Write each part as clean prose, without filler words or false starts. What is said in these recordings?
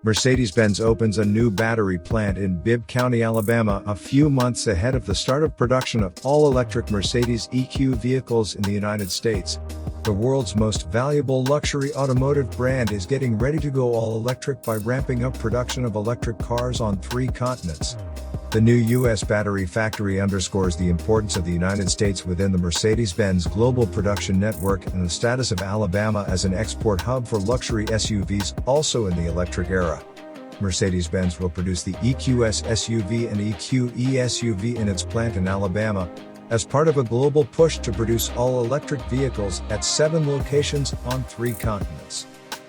Mercedes-Benz opens a new battery plant in Bibb County, Alabama, a few months ahead of the start of production of all-electric Mercedes EQ vehicles in the United States. The world's most valuable luxury automotive brand is getting ready to go all-electric by ramping up production of electric cars on 3 continents. The new U.S. battery factory underscores the importance of the United States within the Mercedes-Benz global production network and the status of Alabama as an export hub for luxury SUVs, also in the electric era. Mercedes-Benz will produce the EQS SUV and EQE SUV in its plant in Alabama, as part of a global push to produce all-electric vehicles at 7 locations on 3 continents.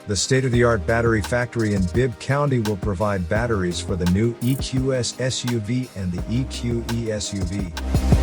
The state-of-the-art battery factory in Bibb County will provide batteries for the new EQS SUV and the EQE SUV.